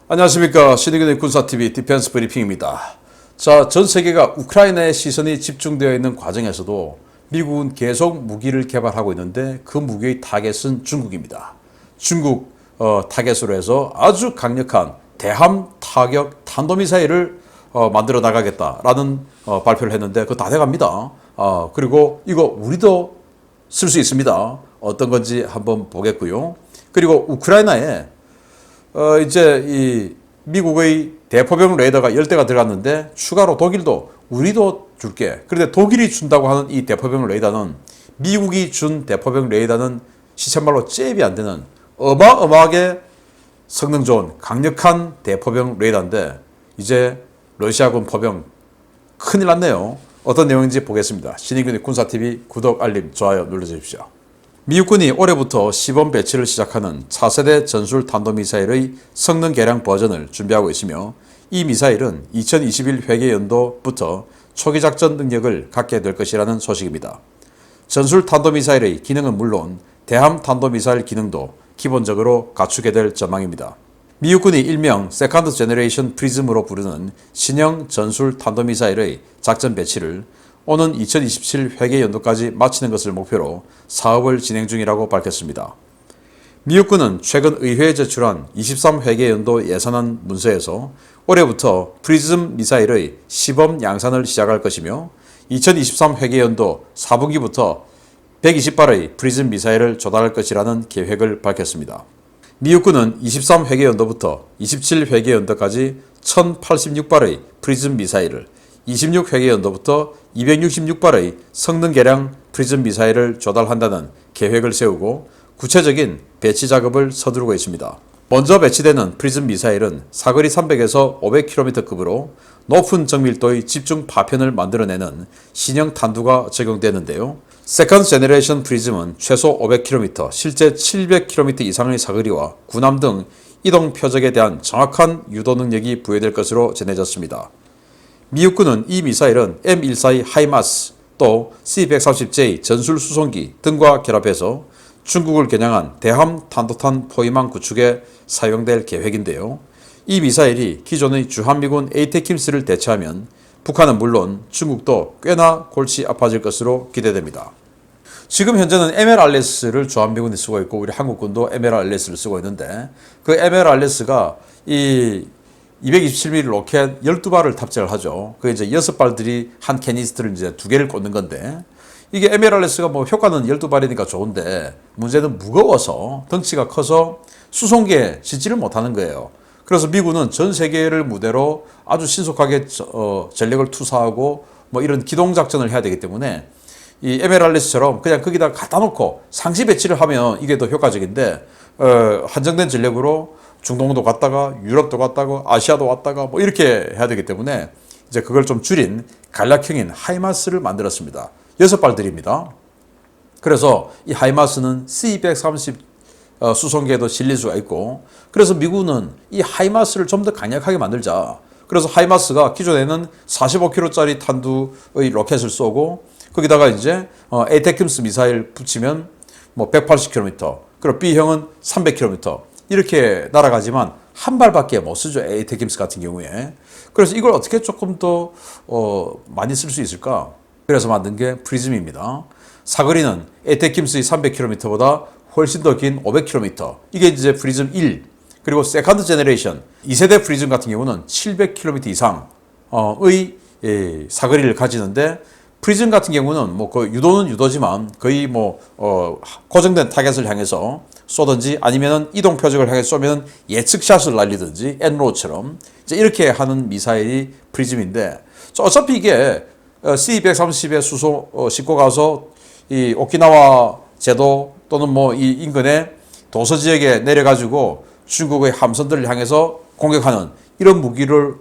안녕하십니까. 신의균의 군사TV 디펜스 브리핑입니다. 자, 전 세계가 우크라이나의 시선이 집중되어 있는 과정에서도 미국은 계속 무기를 개발하고 있는데 그 무기의 타겟은 중국입니다. 중국 타겟으로 해서 아주 강력한 대함 타격 탄도미사일을 만들어 나가겠다라는 발표를 했는데 그거 다 돼갑니다. 그리고 이거 우리도 쓸 수 있습니다. 어떤 건지 한번 보겠고요. 그리고 우크라이나에 이제 이 미국의 대포병 레이더가 10대가 들어갔는데 추가로 독일도 우리도 줄게. 그런데 독일이 준다고 하는 이 대포병 레이더는 미국이 준 대포병 레이더는 시쳇말로 잽이 안 되는 어마어마하게 성능 좋은 강력한 대포병 레이더인데 이제 러시아군 포병 큰일 났네요. 어떤 내용인지 보겠습니다. 신의균의 군사TV 구독, 알림, 좋아요 눌러주십시오. 미국군이 올해부터 시범 배치를 시작하는 차세대 전술 탄도미사일의 성능 개량 버전을 준비하고 있으며 이 미사일은 2021 회계연도부터 초기 작전 능력을 갖게 될 것이라는 소식입니다. 전술 탄도미사일의 기능은 물론 대함 탄도미사일 기능도 기본적으로 갖추게 될 전망입니다. 미국군이 일명 세컨드 제너레이션 프리즘으로 부르는 신형 전술 탄도미사일의 작전 배치를 오는 2027 회계연도까지 마치는 것을 목표로 사업을 진행 중이라고 밝혔습니다. 미국군은 최근 의회에 제출한 23 회계연도 예산안 문서에서 올해부터 프리즘 미사일의 시범 양산을 시작할 것이며 2023 회계연도 4분기부터 120발의 프리즘 미사일을 조달할 것이라는 계획을 밝혔습니다. 미국군은 23 회계연도부터 27 회계연도까지 1086발의 프리즘 미사일을 26 회계연도부터 266발의 성능 개량 프리즘 미사일을 조달한다는 계획을 세우고 구체적인 배치 작업을 서두르고 있습니다. 먼저 배치되는 프리즘 미사일은 사거리 300에서 500km급으로 높은 정밀도의 집중 파편을 만들어내는 신형 탄두가 적용되는데요. 세컨드 제너레이션 프리즘은 최소 500km, 실제 700km 이상의 사거리와 군함 등 이동 표적에 대한 정확한 유도 능력이 부여될 것으로 전해졌습니다. 미국군은 이 미사일은 M142 하이마스 또 C-130J 전술 수송기 등과 결합해서 중국을 겨냥한 대함 탄도탄 포위망 구축에 사용될 계획인데요. 이 미사일이 기존의 주한미군 에이테킴스를 대체하면 북한은 물론 중국도 꽤나 골치 아파질 것으로 기대됩니다. 지금 현재는 MLRS를 주한미군이 쓰고 있고 우리 한국군도 MLRS를 쓰고 있는데 그 MLRS가 이 227mm 로켓 12발을 탑재를 하죠. 그 이제 6발들이 한 캐니스트를 이제 2개를 꽂는 건데 이게 MLRS가 뭐 효과는 12발이니까 좋은데 문제는 무거워서 덩치가 커서 수송기에 싣지를 못하는 거예요. 그래서 미군은 전 세계를 무대로 아주 신속하게 전력을 투사하고 뭐 이런 기동작전을 해야 되기 때문에 이 MLRS처럼 그냥 거기다 갖다 놓고 상시 배치를 하면 이게 더 효과적인데 한정된 전력으로 중동도 갔다가 유럽도 갔다가 아시아도 왔다가 뭐 이렇게 해야 되기 때문에 이제 그걸 좀 줄인 간략형인 하이마스를 만들었습니다. 6발들입니다. 그래서 이 하이마스는 C-130 수송기에도 실릴 수가 있고 그래서 미국은 이 하이마스를 좀 더 강력하게 만들자. 그래서 하이마스가 기존에는 45km짜리 탄두의 로켓을 쏘고 거기다가 이제 에이테킴스 미사일 붙이면 뭐 180km 그리고 B형은 300km 이렇게 날아가지만 한 발밖에 못 쓰죠. 에이테킴스 같은 경우에. 그래서 이걸 어떻게 조금 더 많이 쓸 수 있을까? 그래서 만든 게 프리즘입니다. 사거리는 에이테킴스의 300km보다 훨씬 더 긴 500km. 이게 이제 프리즘 1. 그리고 세컨드 제너레이션 2세대 프리즘 같은 경우는 700km 이상의 사거리를 가지는데 프리즘 같은 경우는 뭐 그 유도는 유도지만 거의 뭐 고정된 타겟을 향해서 쏘든지 아니면은 이동 표적을 향해 쏘면 예측샷을 날리든지 엔로처럼 이제 이렇게 하는 미사일이 프리즘인데 어차피 이게 C-130에 싣고 가서 이 오키나와 제도 또는 뭐 이 인근의 도서 지역에 내려가지고 중국의 함선들을 향해서 공격하는 이런 무기로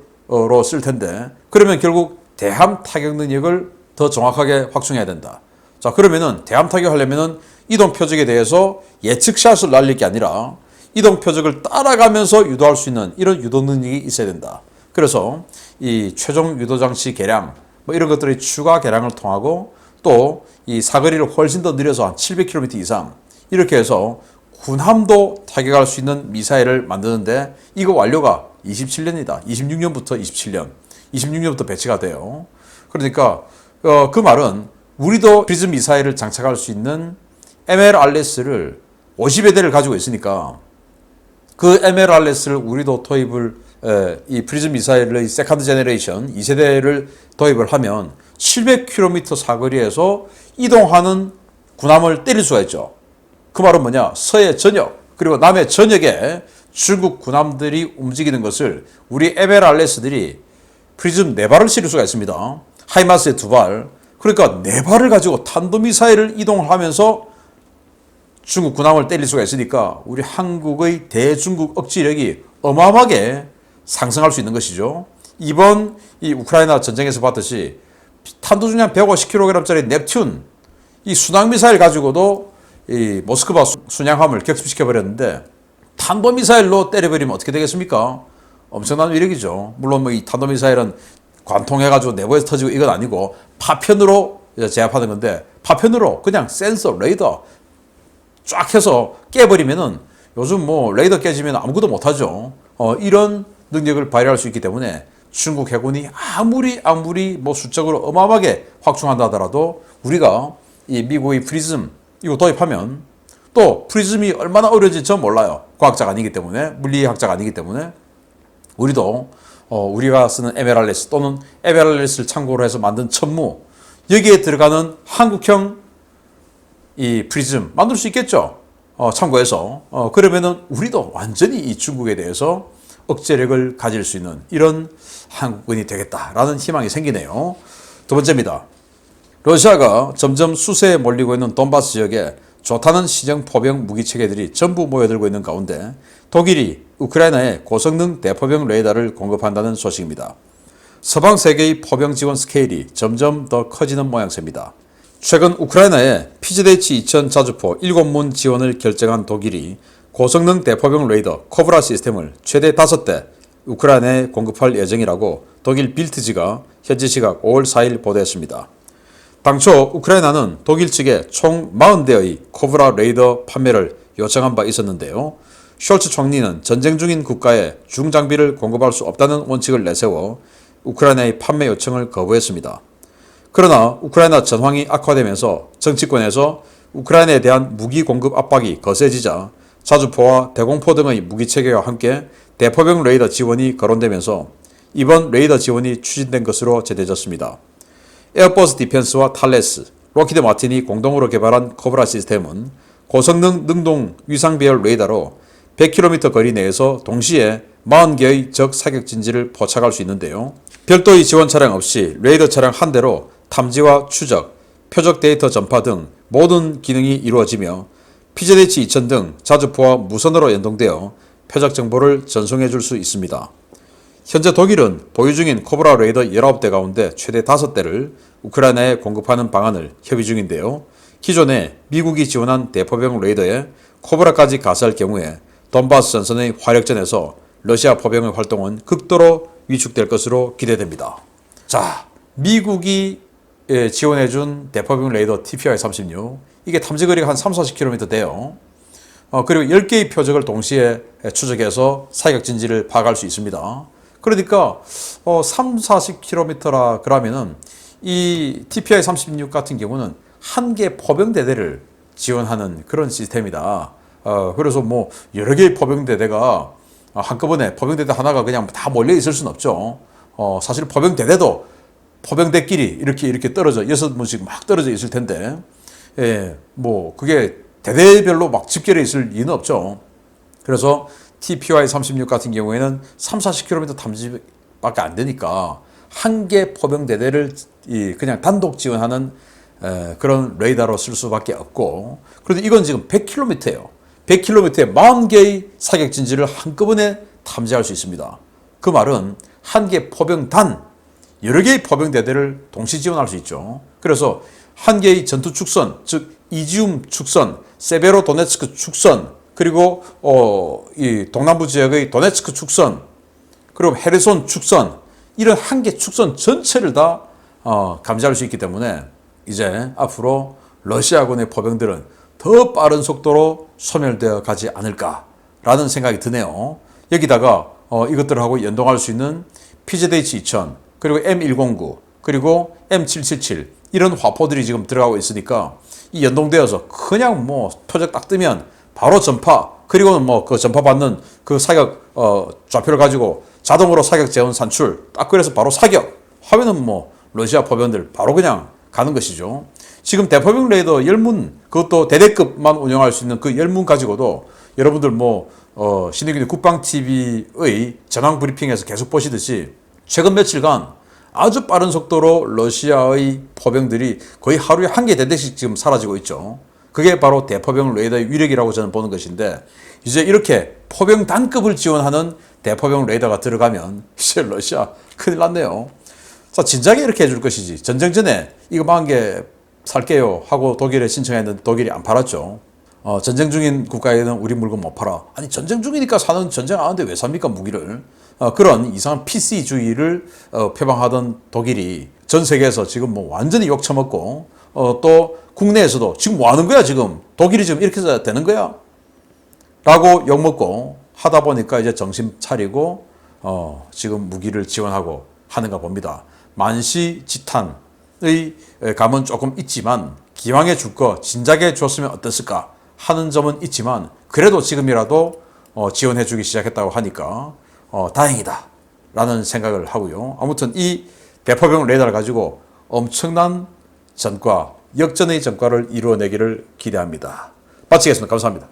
쓸 텐데 그러면 결국 대함 타격 능력을 더 정확하게 확충해야 된다. 자, 그러면은 대함 타격하려면은 이동 표적에 대해서 예측샷을 날릴 게 아니라 이동 표적을 따라가면서 유도할 수 있는 이런 유도 능력이 있어야 된다. 그래서 이 최종 유도 장치 개량 뭐 이런 것들의 추가 개량을 통하고 또 이 사거리를 훨씬 더 늘려서 한 700km 이상 이렇게 해서 군함도 타격할 수 있는 미사일을 만드는데 이거 완료가 27년이다. 26년부터 27년. 26년부터 배치가 돼요. 그러니까 그 말은 우리도 프리즘 미사일을 장착할 수 있는 MLRS를 50여 대를 가지고 있으니까 그 MLRS를 우리도 도입을 이 프리즘 미사일의 세컨드 제너레이션 2세대를 도입을 하면 700km 사거리에서 이동하는 군함을 때릴 수가 있죠. 그 말은 뭐냐? 서해 전역 그리고 남해 전역에 중국 군함들이 움직이는 것을 우리 MLRS들이 프리즘 4발을 실을 수가 있습니다. 하이마스에 2발. 그러니까 4발을 가지고 탄도미사일을 이동하면서 중국 군함을 때릴 수가 있으니까 우리 한국의 대중국 억지력이 어마어마하게 상승할 수 있는 것이죠. 이번 이 우크라이나 전쟁에서 봤듯이 탄도중량 150kg짜리 넵튠 이 순항미사일 가지고도 이 모스크바 순양함을 격침시켜 버렸는데 탄도미사일로 때려버리면 어떻게 되겠습니까? 엄청난 위력이죠. 물론 뭐 이 탄도미사일은 관통해가지고 내부에서 터지고 이건 아니고 파편으로 제압하는 건데 파편으로 그냥 센서, 레이더 쫙 해서 깨버리면은 요즘 뭐 레이더 깨지면 아무것도 못하죠. 이런 능력을 발휘할 수 있기 때문에 중국 해군이 아무리 뭐 수적으로 어마어마하게 확충한다 하더라도 우리가 이 미국의 프리즘 이거 도입하면 또 프리즘이 얼마나 어려질지 전 몰라요. 과학자가 아니기 때문에 물리학자가 아니기 때문에 우리도 우리가 쓰는 MLRS 또는 MLRS를 참고로 해서 만든 천무 여기에 들어가는 한국형 이 프리즘 만들 수 있겠죠. 참고해서 그러면은 우리도 완전히 이 중국에 대해서 억제력을 가질 수 있는 이런 한국군이 되겠다라는 희망이 생기네요. 두 번째입니다. 러시아가 점점 수세에 몰리고 있는 돈바스 지역에 좋다는 시정 포병 무기 체계들이 전부 모여들고 있는 가운데 독일이 우크라이나에 고성능 대포병 레이더를 공급한다는 소식입니다. 서방 세계의 포병 지원 스케일이 점점 더 커지는 모양새입니다. 최근 우크라이나에 PZH-2000 자주포 7문 지원을 결정한 독일이 고성능 대포병 레이더 코브라 시스템을 최대 5대 우크라이나에 공급할 예정이라고 독일 빌트지가 현지 시각 5월 4일 보도했습니다. 당초 우크라이나는 독일 측에 총 40대의 코브라 레이더 판매를 요청한 바 있었는데요. 숄츠 총리는 전쟁 중인 국가에 중장비를 공급할 수 없다는 원칙을 내세워 우크라이나의 판매 요청을 거부했습니다. 그러나 우크라이나 전황이 악화되면서 정치권에서 우크라이나에 대한 무기 공급 압박이 거세지자 자주포와 대공포 등의 무기체계와 함께 대포병 레이더 지원이 거론되면서 이번 레이더 지원이 추진된 것으로 전해졌습니다. 에어버스 디펜스와 탈레스, 로키드 마틴이 공동으로 개발한 코브라 시스템은 고성능 능동 위상배열 레이더로 100km 거리 내에서 동시에 40개의 적 사격진지를 포착할 수 있는데요. 별도의 지원 차량 없이 레이더 차량 한 대로 탐지와 추적, 표적 데이터 전파 등 모든 기능이 이루어지며 PZH-2000 등 자주포와 무선으로 연동되어 표적 정보를 전송해 줄 수 있습니다. 현재 독일은 보유 중인 코브라 레이더 19대 가운데 최대 5대를 우크라이나에 공급하는 방안을 협의 중인데요. 기존에 미국이 지원한 대포병 레이더에 코브라까지 가세할 경우에 돈바스 전선의 화력전에서 러시아 포병의 활동은 극도로 위축될 것으로 기대됩니다. 자, 미국이 지원해준 대포병 레이더 TPY-36 이게 탐지거리가 한 3-40km 돼요. 그리고 10개의 표적을 동시에 추적해서 사격진지를 파악할 수 있습니다. 그러니까 3-40km라 그러면은 이 TPY-36 같은 경우는 한 개 포병대대를 지원하는 그런 시스템이다. 그래서 뭐 여러 개의 포병대대가 한꺼번에 포병대대 하나가 그냥 다 몰려 있을 수는 없죠. 사실 포병대대도 포병대끼리 이렇게 떨어져 6문씩 막 떨어져 있을 텐데, 뭐 그게 대대별로 막 집결해 있을 리는 없죠. 그래서 TPY-36 같은 경우에는 3-40km 탐지밖에 안 되니까 한 개 포병대대를 그냥 단독 지원하는 그런 레이더로 쓸 수밖에 없고, 그런데 이건 지금 100km예요. 100km에 40개의 사격진지를 한꺼번에 탐지할 수 있습니다. 그 말은 한 개 포병단, 여러 개의 포병대대를 동시 지원할 수 있죠. 그래서 한 개의 전투 축선, 즉 이지움 축선, 세베로도네츠크 축선, 그리고 이 동남부 지역의 도네츠크 축선, 그리고 헤르손 축선, 이런 한 개 축선 전체를 다 감지할 수 있기 때문에 이제 앞으로 러시아군의 포병들은 더 빠른 속도로 소멸되어 가지 않을까라는 생각이 드네요. 여기다가 이것들하고 연동할 수 있는 PZH-2000 그리고 M109 그리고 M777 이런 화포들이 지금 들어가고 있으니까 이 연동되어서 그냥 뭐 표적 딱 뜨면 바로 전파 그리고는 뭐 그 전파 받는 그 사격 좌표를 가지고 자동으로 사격 재원 산출 딱 그래서 바로 사격 하면은 뭐 러시아 포병들 바로 그냥 가는 것이죠. 지금 대포병 레이더 열문 그것도 대대급만 운영할 수 있는 그 열문 가지고도 여러분들 뭐 신의균 국방TV의 전황 브리핑에서 계속 보시듯이 최근 며칠간 아주 빠른 속도로 러시아의 포병들이 거의 하루에 한 개 대대씩 지금 사라지고 있죠. 그게 바로 대포병 레이더의 위력이라고 저는 보는 것인데 이제 이렇게 포병 단급을 지원하는 대포병 레이더가 들어가면 이제 러시아 큰일 났네요. 자, 진작에 이렇게 해줄 것이지. 전쟁 전에 이거 만 개 살게요 하고 독일에 신청했는데 독일이 안 팔았죠. 전쟁 중인 국가에는 우리 물건 못 팔아. 아니 전쟁 중이니까 사는 전쟁 안 하는데 왜 삽니까 무기를. 그런 이상한 PC주의를 표방하던 독일이 전 세계에서 지금 뭐 완전히 욕 처먹고 또 국내에서도 지금 뭐 하는 거야 지금 독일이 지금 이렇게 해서 되는 거야 라고 욕먹고 하다 보니까 이제 정신 차리고 지금 무기를 지원하고 하는가 봅니다. 만시지탄의 감은 조금 있지만 기왕에 줄 거 진작에 줬으면 어땠을까 하는 점은 있지만 그래도 지금이라도 지원해 주기 시작했다고 하니까 다행이다 라는 생각을 하고요. 아무튼 이 대포병 레이더를 가지고 엄청난 전과 역전의 전과를 이루어내기를 기대합니다. 마치겠습니다. 감사합니다.